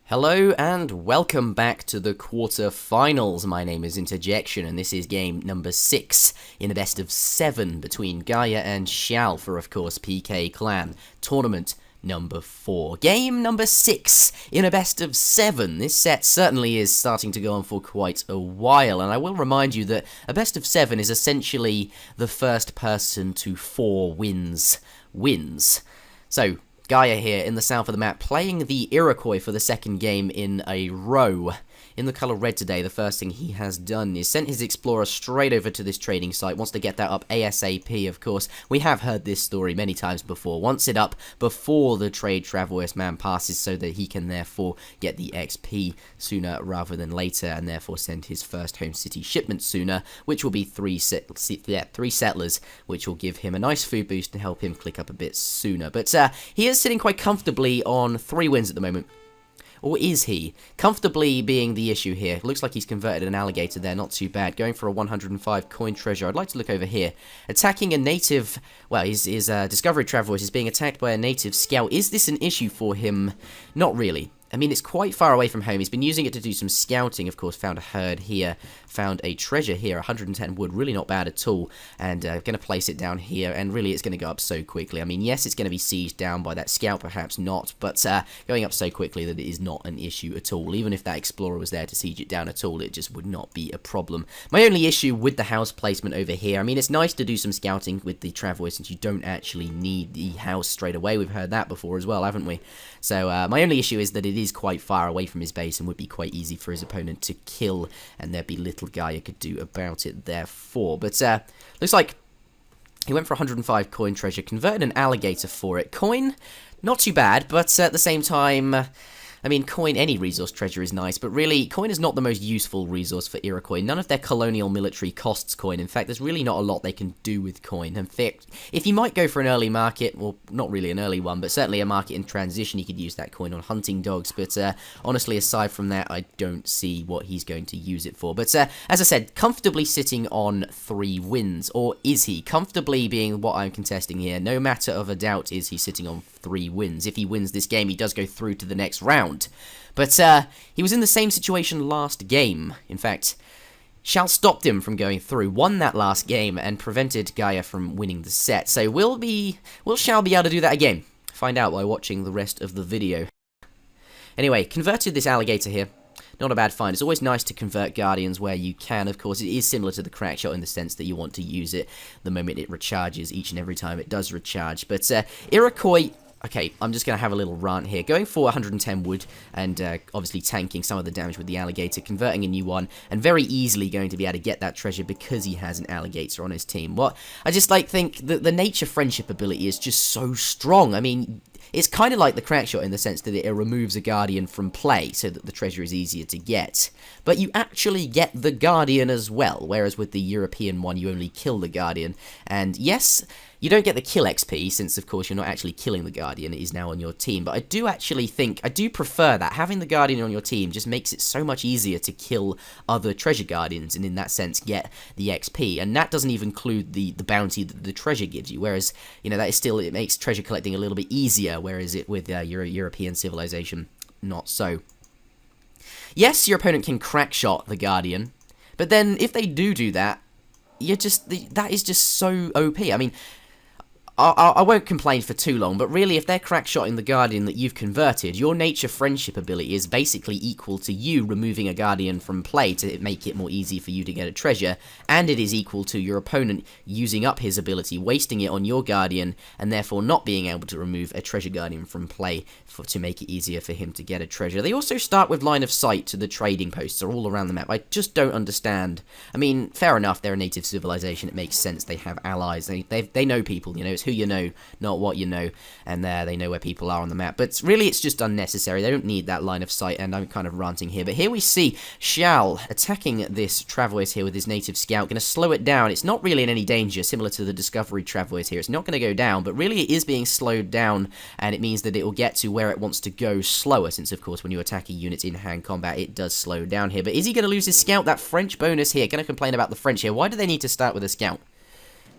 Hello and welcome back to the quarter-finals. My name is Interjection and this is game number 6 in a best of 7 between Garja and Challe for, of course, PK Clan. Tournament number 4. Game number 6 in a best of 7. This set certainly is starting to go on for quite a while, and I will remind you that a best of 7 is essentially the first person to 4 wins. So, Garja here in the south of the map, playing the Iroquois for the second game in a row. In the colour red today, the first thing he has done is sent his explorer straight over to this trading site, wants to get that up ASAP, of course. We have heard this story many times before, wants it up before the trade Travelers man passes so that he can therefore get the XP sooner rather than later, and therefore send his first home city shipment sooner, which will be three settlers, which will give him a nice food boost and help him click up a bit sooner. But he is sitting quite comfortably on 3 wins at the moment. Or is he? Comfortably being the issue here. Looks like he's converted an alligator there, not too bad. Going for a 105 coin treasure. I'd like to look over here. Attacking a native, well, his Discovery Traveler is being attacked by a native scout. Is this an issue for him? Not really. I mean, it's quite far away from home. He's been using it to do some scouting, of course. Found a herd here, found a treasure here, 110 wood, really not bad at all. And going to place it down here, and really it's going to go up so quickly. I mean, yes, it's going to be sieged down by that scout, perhaps not, but going up so quickly that it is not an issue at all. Even if that explorer was there to siege it down at all, it just would not be a problem. My only issue with the house placement over here, I mean, it's nice to do some scouting with the Traveler since you don't actually need the house straight away. We've heard that before as well, haven't we? So my only issue is that it is quite far away from his base and would be quite easy for his opponent to kill, and there'd be little Garja could do about it therefore. But looks like he went for 105 coin treasure, converted an alligator for it. Coin, not too bad, but at the same time, I mean, coin, any resource treasure is nice, but really, coin is not the most useful resource for Iroquois. None of their colonial military costs coin. In fact, there's really not a lot they can do with coin. In fact, if you might go for an early market, well, not really an early one, but certainly a market in transition, you could use that coin on hunting dogs. But honestly, aside from that, I don't see what he's going to use it for. But as I said, comfortably sitting on 3 wins. Or is he? Comfortably being what I'm contesting here. No matter of a doubt is he sitting on 3 wins. If he wins this game, he does go through to the next round. But he was in the same situation last game. In fact, Challe stopped him from going through, won that last game, and prevented Garja from winning the set. So will Challe be able to do that again? Find out by watching the rest of the video. Anyway, converted this alligator here. Not a bad find. It's always nice to convert Guardians where you can. Of course, it is similar to the crack shot in the sense that you want to use it the moment it recharges, each and every time it does recharge. But Iroquois, okay, I'm just going to have a little rant here. Going for 110 wood and obviously tanking some of the damage with the alligator, converting a new one, and very easily going to be able to get that treasure because he has an alligator on his team. What I just think that the nature friendship ability is just so strong. I mean, it's kind of like the crack shot in the sense that it removes a Guardian from play so that the treasure is easier to get. But you actually get the Guardian as well, whereas with the European one you only kill the Guardian. And yes, you don't get the kill XP, since of course you're not actually killing the Guardian, it is now on your team. But I do actually think, I do prefer that. Having the Guardian on your team just makes it so much easier to kill other treasure Guardians, and in that sense get the XP. And that doesn't even include the bounty that the treasure gives you, whereas, you know, that is still, it makes treasure collecting a little bit easier, whereas it with European civilization, not so. Yes, your opponent can crack shot the Guardian, but then if they do that, that is just so OP. I mean, I won't complain for too long, but really, if they're crack-shotting the Guardian that you've converted, your nature friendship ability is basically equal to you removing a Guardian from play to make it more easy for you to get a treasure, and it is equal to your opponent using up his ability, wasting it on your Guardian, and therefore not being able to remove a treasure Guardian from play to make it easier for him to get a treasure. They also start with line of sight to the trading posts, are all around the map. I just don't understand. I mean, fair enough, they're a native civilization, it makes sense, they have allies, they know people, you know, it's who you know, not what you know, and they know where people are on the map. But really, it's just unnecessary. They don't need that line of sight, and I'm kind of ranting here. But here we see Challe attacking this Travelers here with his native scout, going to slow it down. It's not really in any danger, similar to the Discovery Travelers here. It's not going to go down, but really it is being slowed down, and it means that it will get to where it wants to go slower, since, of course, when you attack a unit in hand combat, it does slow down here. But is he going to lose his scout? That French bonus here. Going to complain about the French here. Why do they need to start with a scout?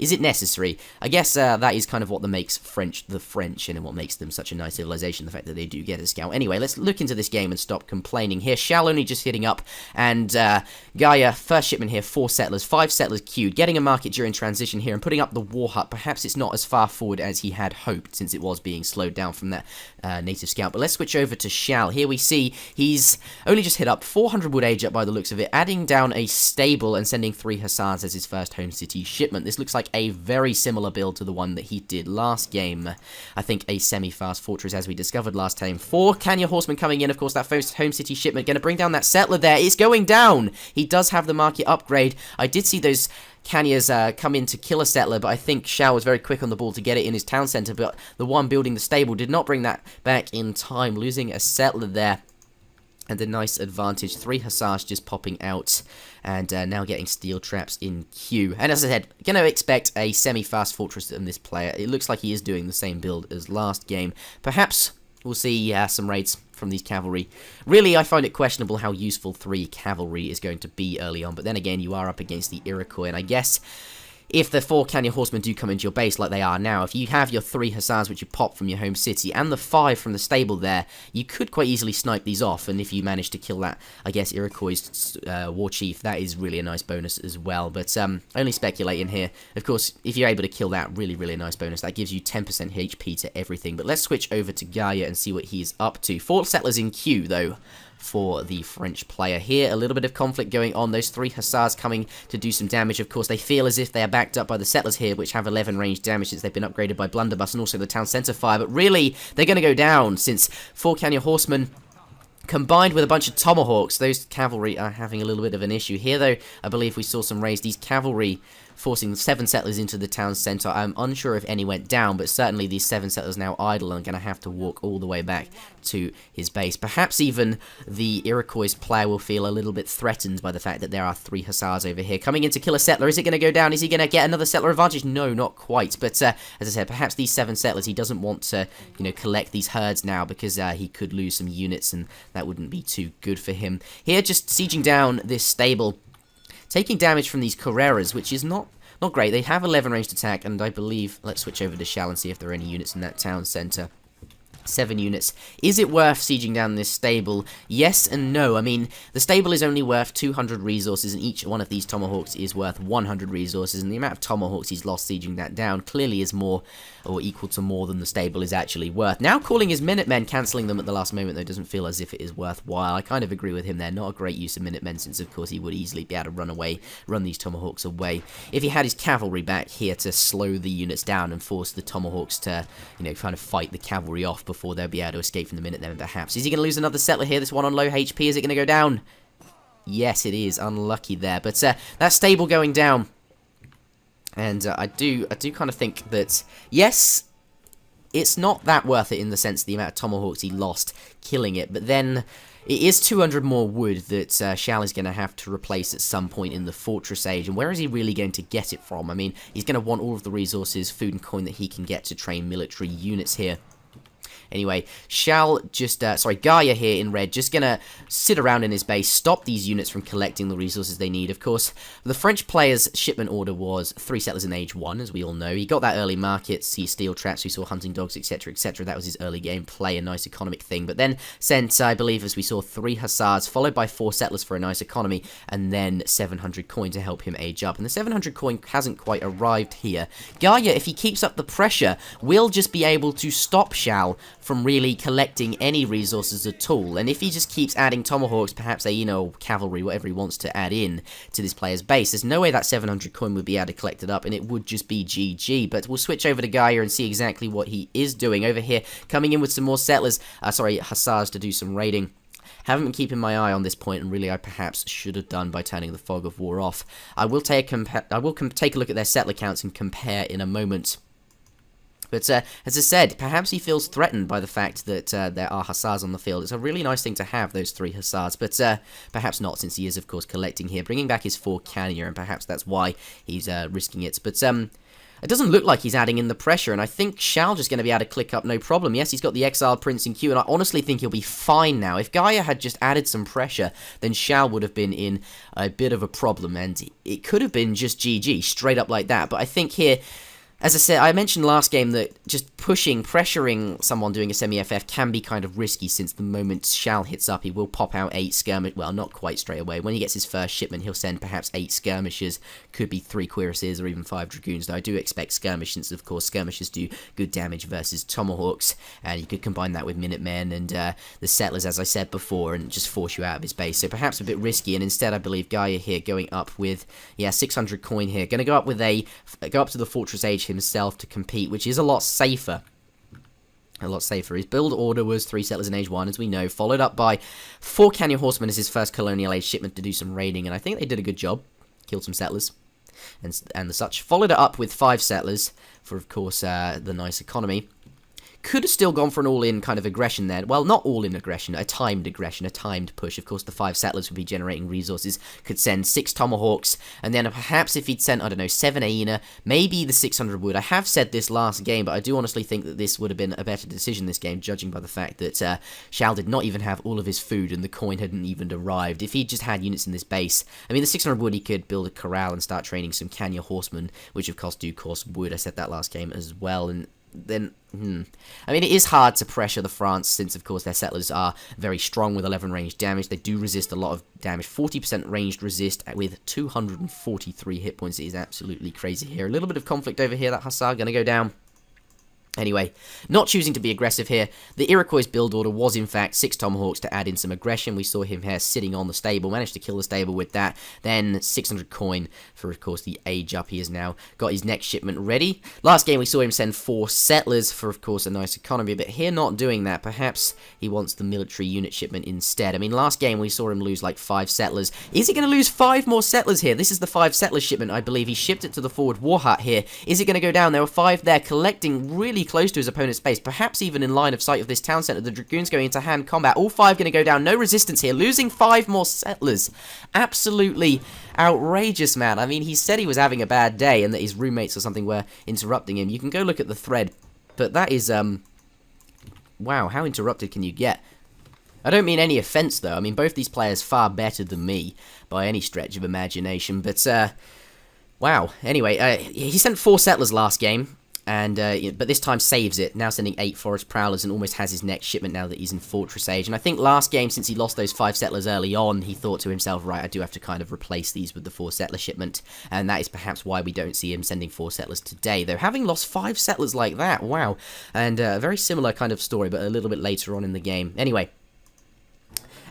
Is it necessary? I guess that is kind of what makes the French and what makes them such a nice civilization, the fact that they do get a scout. Anyway, let's look into this game and stop complaining here. Challe only just hitting up, and Garja, first shipment here, 4 settlers, 5 settlers queued, getting a market during transition here and putting up the war hut. Perhaps it's not as far forward as he had hoped, since it was being slowed down from that native scout. But let's switch over to Challe. Here we see he's only just hit up 400 wood age up by the looks of it, adding down a stable and sending 3 hussars as his first home city shipment. This looks like a very similar build to the one that he did last game. I think a semi-fast fortress, as we discovered last time. 4 Kanya horsemen coming in. Of course, that first home city shipment going to bring down that settler there. It's going down. He does have the market upgrade. I did see those Kanyas come in to kill a settler, but I think Challe was very quick on the ball to get it in his town centre, but the one building the stable did not bring that back in time, losing a settler there. And a nice advantage. 3 hussars just popping out. And now getting steel traps in queue. And as I said, going to expect a semi-fast fortress from this player. It looks like he is doing the same build as last game. Perhaps we'll see some raids from these cavalry. Really, I find it questionable how useful 3 cavalry is going to be early on. But then again, you are up against the Iroquois. And I guess if the 4 Kanya horsemen do come into your base like they are now, if you have your 3 hussars which you pop from your home city, and the 5 from the stable there, you could quite easily snipe these off, and if you manage to kill that, I guess, Iroquois war chief, that is really a nice bonus as well, but only speculating here. Of course, if you're able to kill that, really nice bonus. That gives you 10% HP to everything, but let's switch over to Garja and see what he's up to. 4 settlers in queue, though, for the French player here. A little bit of conflict going on. Those 3 hussars coming to do some damage. Of course, they feel as if they are backed up by the settlers here, which have 11 range damage since they've been upgraded by blunderbuss and also the town centre fire. But really, they're going to go down since 4 Kanya horsemen combined with a bunch of tomahawks. Those cavalry are having a little bit of an issue here, though. I believe we saw some raids. These cavalry forcing 7 settlers into the town centre. I'm unsure if any went down, but certainly these 7 settlers now idle and going to have to walk all the way back to his base. Perhaps even the Iroquois player will feel a little bit threatened by the fact that there are 3 hussars over here coming in to kill a settler. Is it going to go down? Is he going to get another settler advantage? No, not quite. But as I said, perhaps these 7 settlers, he doesn't want to, collect these herds now because he could lose some units and that wouldn't be too good for him. Here, just sieging down this stable, taking damage from these Carreras, which is not great. They have 11 ranged attack, and I believe, let's switch over to Challe and see if there are any units in that town centre. 7 units. Is it worth sieging down this stable? Yes and no. I mean, the stable is only worth 200 resources, and each one of these tomahawks is worth 100 resources, and the amount of tomahawks he's lost sieging that down clearly is more, or equal to more than the stable is actually worth. Now calling his Minutemen, cancelling them at the last moment, though, doesn't feel as if it is worthwhile. I kind of agree with him there. Not a great use of Minutemen, since of course he would easily be able to run these tomahawks away. If he had his cavalry back here to slow the units down and force the tomahawks to, kind of fight the cavalry off before they'll be able to escape from the Minutemen, perhaps. Is he going to lose another settler here? This one on low HP, is it going to go down? Yes, it is. Unlucky there. But that stable going down. And I do kind of think that, yes, it's not that worth it in the sense of the amount of tomahawks he lost killing it, but then it is 200 more wood that Challe is going to have to replace at some point in the Fortress Age, and where is he really going to get it from? I mean, he's going to want all of the resources, food and coin that he can get to train military units here. Anyway, Garja here in red, just gonna sit around in his base, stop these units from collecting the resources they need. Of course, the French player's shipment order was 3 settlers in age 1, as we all know. He got that early market, see steel traps, we saw hunting dogs, etc, etc. That was his early game play, a nice economic thing. But then sent, I believe, as we saw, 3 hussars, followed by 4 settlers for a nice economy, and then 700 coin to help him age up. And the 700 coin hasn't quite arrived here. Garja, if he keeps up the pressure, will just be able to stop Challe from really collecting any resources at all. And if he just keeps adding tomahawks, perhaps a, cavalry, whatever he wants to add in to this player's base, there's no way that 700 coin would be able to collect it up, and it would just be GG. But we'll switch over to Garja and see exactly what he is doing. Over here, coming in with some more settlers, hussars to do some raiding. Haven't been keeping my eye on this point, and really I perhaps should have done by turning the fog of war off. I will take a look at their settler counts and compare in a moment. But as I said, perhaps he feels threatened by the fact that there are hussars on the field. It's a really nice thing to have, those 3 hussars, but perhaps not, since he is, of course, collecting here, bringing back his 4 Kanya, and perhaps that's why he's risking it. But it doesn't look like he's adding in the pressure, and I think Challe just going to be able to click up no problem. Yes, he's got the Exiled Prince in queue, and I honestly think he'll be fine now. If Garja had just added some pressure, then Challe would have been in a bit of a problem, and it could have been just GG, straight up like that. But I think here, as I said, I mentioned last game that just pushing, pressuring someone doing a semi-FF can be kind of risky, since the moment Challe hits up, he will pop out 8 skirmish. Well, not quite straight away. When he gets his first shipment, he'll send perhaps 8 skirmishers, could be 3 cuirasses or even 5 dragoons. Though I do expect skirmish, since of course skirmishers do good damage versus tomahawks, and you could combine that with minutemen and the settlers, as I said before, and just force you out of his base. So perhaps a bit risky, and instead I believe Garja here going up with 600 coin here, going to go up with go up to the Fortress Age himself to compete, which is a lot safer. His build order was 3 settlers in age 1, as we know, followed up by 4 Canyon Horsemen as his first colonial age shipment to do some raiding, and I think they did a good job. Killed some settlers and the such. Followed it up with 5 settlers for, of course, the nice economy. Could have still gone for an all-in kind of aggression there. Well, not all-in aggression, a timed push. Of course, the 5 settlers would be generating resources, could send 6 tomahawks, and then perhaps if he'd sent, I don't know, 7 hyena, maybe the 600 wood. I have said this last game, but I do honestly think that this would have been a better decision this game, judging by the fact that Challe did not even have all of his food, and the coin hadn't even arrived. If he just had units in this base, I mean, the 600 wood, he could build a corral and start training some Canyon horsemen, which of course do cost wood. I said that last game as well, and then, I mean, it is hard to pressure the France, since, of course, their settlers are very strong with 11 ranged damage. They do resist a lot of damage. 40% ranged resist with 243 hit points. It is absolutely crazy here. A little bit of conflict over here. That Hussar going to go down. Anyway, not choosing to be aggressive here. The Iroquois build order was, in fact, 6 tomahawks to add in some aggression. We saw him here sitting on the stable, managed to kill the stable with that. Then 600 coin for, of course, the age up. He has now got his next shipment ready. Last game, we saw him send 4 settlers for, of course, a nice economy. But here, not doing that. Perhaps he wants the military unit shipment instead. I mean, last game, we saw him lose like 5 settlers. Is he going to lose 5 more settlers here? This is the 5 settlers shipment, I believe. He shipped it to the forward war hut here. Is it going to go down? There were 5 there collecting really close to his opponent's base, perhaps even in line of sight of this town center. The dragoons going into hand combat, all 5 going to go down. No resistance here, losing 5 more settlers. Absolutely outrageous, man. I mean, he said he was having a bad day and that his roommates or something were interrupting him. You can go look at the thread, but that is wow, how interrupted can you get? I don't mean any offense though. I mean, both these players far better than me by any stretch of imagination, but wow. Anyway, he sent 4 settlers last game, and but this time saves it, now sending 8 Forest Prowlers, and almost has his next shipment now that he's in Fortress Age. And I think last game, since he lost those 5 settlers early on, he thought to himself, right, I do have to kind of replace these with the 4 settler shipment, and that is perhaps why we don't see him sending 4 settlers today, though having lost 5 settlers like that, wow. And a very similar kind of story, but a little bit later on in the game. Anyway,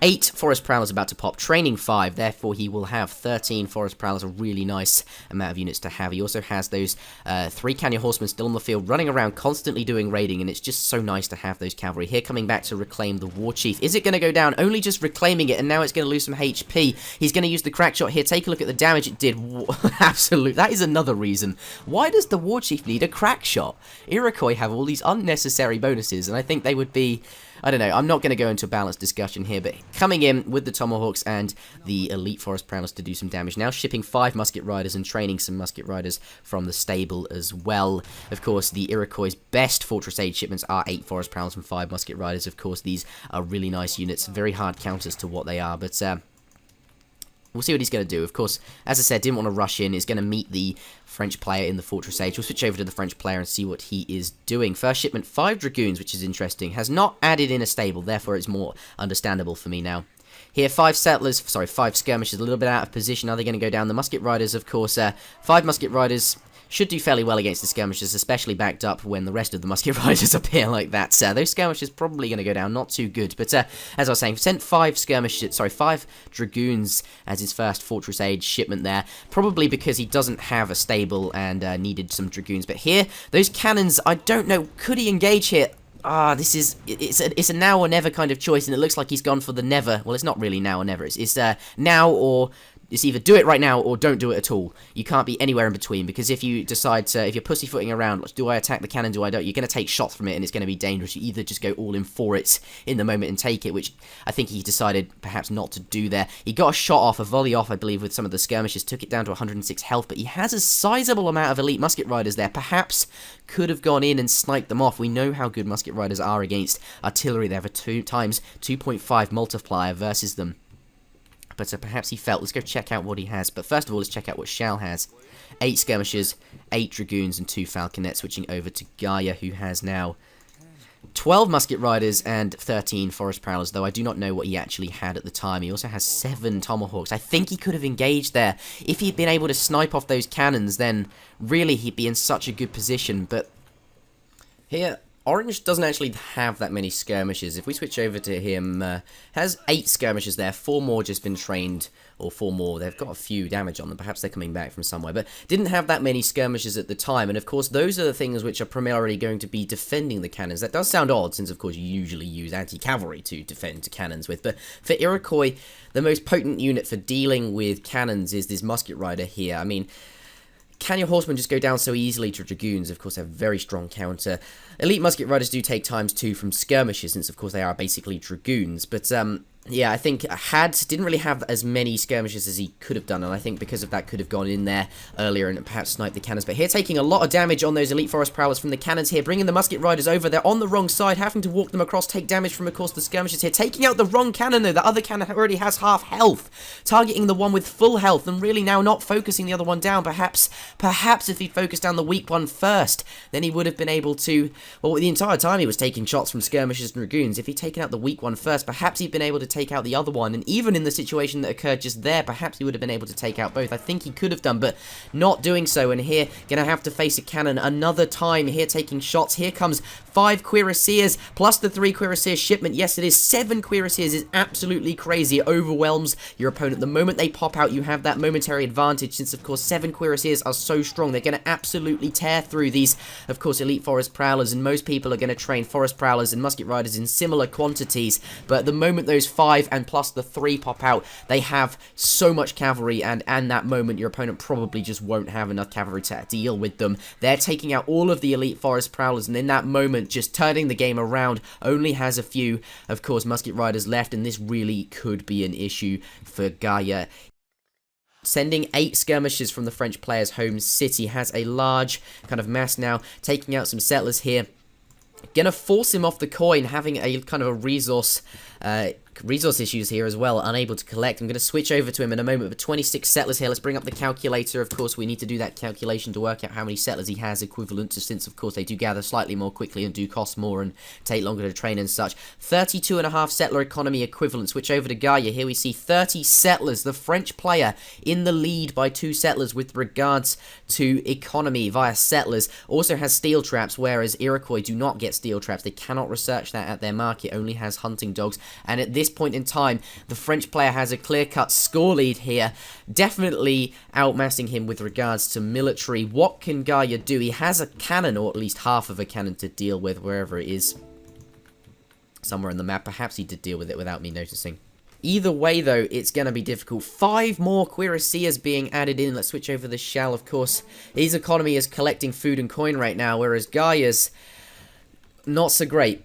8 Forest Prowlers about to pop, training 5, therefore he will have 13 Forest Prowlers, a really nice amount of units to have. He also has those 3 Canyon Horsemen still on the field, running around, constantly doing raiding, and it's just so nice to have those cavalry. Here coming back to reclaim the War Chief. Is it going to go down? Only just reclaiming it, and now it's going to lose some HP. He's going to use the crack shot here. Take a look at the damage it did. Absolute. That is another reason. Why does the War Chief need a crack shot? Iroquois have all these unnecessary bonuses, and I think they would be... I don't know, I'm not going to go into a balanced discussion here, but coming in with the Tomahawks and the Elite Forest Prowlers to do some damage. Now shipping 5 Musket Riders and training some Musket Riders from the stable as well. Of course, the Iroquois' best Fortress Age shipments are 8 Forest Prowlers and 5 Musket Riders. Of course, these are really nice units, very hard counters to what they are, but... we'll see what he's going to do. Of course, as I said, didn't want to rush in. He's going to meet the French player in the Fortress Age. We'll switch over to the French player and see what he is doing. First shipment, 5 Dragoons, which is interesting. Has not added in a stable, therefore it's more understandable for me now. Here, 5 settlers, sorry, 5 skirmishers, a little bit out of position. Are they going to go down? The Musket Riders, of course, 5 Musket Riders... should do fairly well against the skirmishers, especially backed up when the rest of the Musket Riders appear like that. Those skirmishers probably going to go down, not too good. But as I was saying, sent 5 Dragoons as his first Fortress Age shipment there. Probably because he doesn't have a stable and needed some Dragoons. But here, those cannons, I don't know, could he engage here? It's a now or never kind of choice, and it looks like he's gone for the never. Well, it's not really now or never. It's now or... It's either do it right now or don't do it at all. You can't be anywhere in between, because if you decide to, if you're pussyfooting around, do I attack the cannon, do I don't, you're going to take shots from it, and it's going to be dangerous. You either just go all in for it in the moment and take it, which I think he decided perhaps not to do there. He got a shot off, a volley off, I believe, with some of the skirmishes, took it down to 106 health, but he has a sizable amount of elite musket riders there. Perhaps could have gone in and sniped them off. We know how good musket riders are against artillery. They have a 2 times 2.5 multiplier versus them. But perhaps he felt, let's go check out what he has. But first of all, let's check out what Challe has. 8 skirmishers, 8 dragoons, and 2 falconets, switching over to Garja, who has now 12 musket riders and 13 forest prowlers, though I do not know what he actually had at the time. He also has 7 tomahawks. I think he could have engaged there. If he'd been able to snipe off those cannons, then really he'd be in such a good position. But here, Orange doesn't actually have that many skirmishers. If we switch over to him, has 8 skirmishers there, 4 more just been trained, or 4 more, they've got a few damage on them, perhaps they're coming back from somewhere, but didn't have that many skirmishers at the time, and of course those are the things which are primarily going to be defending the cannons. That does sound odd, since of course you usually use anti-cavalry to defend cannons with, but for Iroquois, the most potent unit for dealing with cannons is this musket rider here. I mean, can your horsemen just go down so easily to dragoons? Of course, they have a very strong counter. Elite musket riders do take ×2 from skirmishers, since of course they are basically dragoons. But yeah, I think didn't really have as many skirmishes as he could have done, and I think because of that could have gone in there earlier and perhaps sniped the cannons. But here taking a lot of damage on those elite forest prowlers from the cannons here, bringing the musket riders over. They're on the wrong side, having to walk them across, take damage from, of course, the skirmishers here. Taking out the wrong cannon, though. The other cannon already has half health. Targeting the one with full health, and really now not focusing the other one down. Perhaps if he'd focused down the weak one first, then he would have been able to, well, the entire time he was taking shots from skirmishers and dragoons. If he'd taken out the weak one first, perhaps he'd been able to take out the other one. And even in the situation that occurred just there, perhaps he would have been able to take out both. I think he could have done, but not doing so. And here, gonna have to face a cannon another time. Here taking shots. Here comes 5 cuirassiers, plus the 3 cuirassier shipment. Yes, it is 7 cuirassiers. Is absolutely crazy. It overwhelms your opponent. The moment they pop out, you have that momentary advantage, since, of course, 7 cuirassiers are so strong. They're gonna absolutely tear through these, of course, elite forest prowlers, and most people are gonna train forest prowlers and musket riders in similar quantities. But the moment those 5 and plus the 3 pop out, they have so much cavalry, and that moment your opponent probably just won't have enough cavalry to deal with them. They're taking out all of the elite forest prowlers, and in that moment just turning the game around. Only has a few, of course, musket riders left, and this really could be an issue for Garja. Sending 8 skirmishers from the French player's home city, has a large kind of mass now, taking out some settlers here. Gonna force him off the coin, having a kind of a resource issues here as well, unable to collect. I'm going to switch over to him in a moment, but 26 settlers here. Let's bring up the calculator. Of course, we need to do that calculation to work out how many settlers he has equivalent to, since, of course, they do gather slightly more quickly and do cost more and take longer to train and such. 32.5 settler economy equivalent. Switch over to Garja. Here we see 30 settlers. The French player in the lead by 2 settlers with regards to economy via settlers. Also has steel traps, whereas Iroquois do not get steel traps. They cannot research that at their market, only has hunting dogs. And at this point in time, the French player has a clear-cut score lead here, definitely outmassing him with regards to military. What can Garja do? He has a cannon, or at least half of a cannon, to deal with wherever it is. Somewhere in the map. Perhaps he did deal with it without me noticing. Either way, though, it's going to be difficult. 5 more cuirassiers being added in. Let's switch over the Challe, of course. His economy is collecting food and coin right now, whereas Garja's not so great.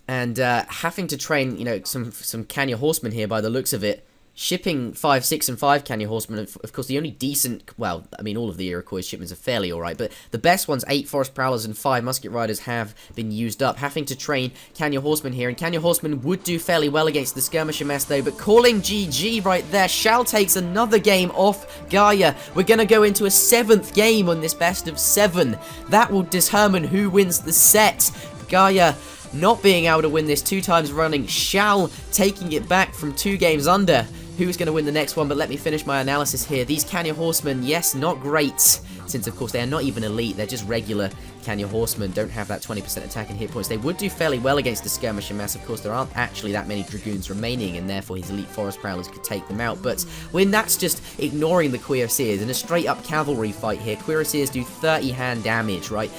And having to train, you know, some Kanya horsemen here by the looks of it. Shipping 5, 6, and 5 Kanya horsemen, of course, the only decent, well, I mean, all of the Iroquois shipments are fairly alright, but the best ones, 8 forest prowlers and 5 musket riders, have been used up. Having to train Kanya horsemen here, and Kanya horsemen would do fairly well against the skirmisher mess, though, but calling GG right there. Challe takes another game off Garja. We're going to go into a 7th game on this best of 7. That will determine who wins the set. Garja not being able to win this 2 times running. Challe taking it back from 2 games under. Who's going to win the next one? But let me finish my analysis here. These Kanya horsemen, yes, not great, since of course they are not even elite. They're just regular Kanya horsemen. Don't have that 20% attack and hit points. They would do fairly well against the skirmisher mass. Of course, there aren't actually that many dragoons remaining, and therefore his elite forest prowlers could take them out. But when that's just ignoring the cuirassiers in a straight up cavalry fight here, cuirassiers do 30 hand damage, right?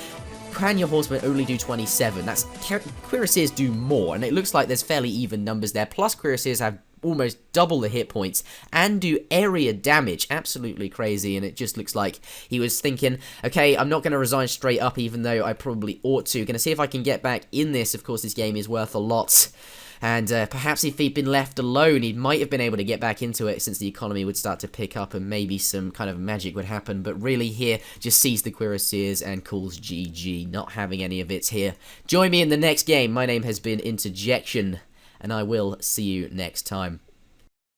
Kanya horsemen only do 27. That's cuirassiers do more, and it looks like there's fairly even numbers there. Plus, cuirassiers have almost double the hit points and do area damage. Absolutely crazy, and it just looks like he was thinking, okay, I'm not going to resign straight up, even though I probably ought to. Going to see if I can get back in this. Of course, this game is worth a lot. And perhaps if he'd been left alone, he might have been able to get back into it, since the economy would start to pick up and maybe some kind of magic would happen. But really here, just sees the cuirassiers and calls GG, not having any of it here. Join me in the next game. My name has been Interjection, and I will see you next time.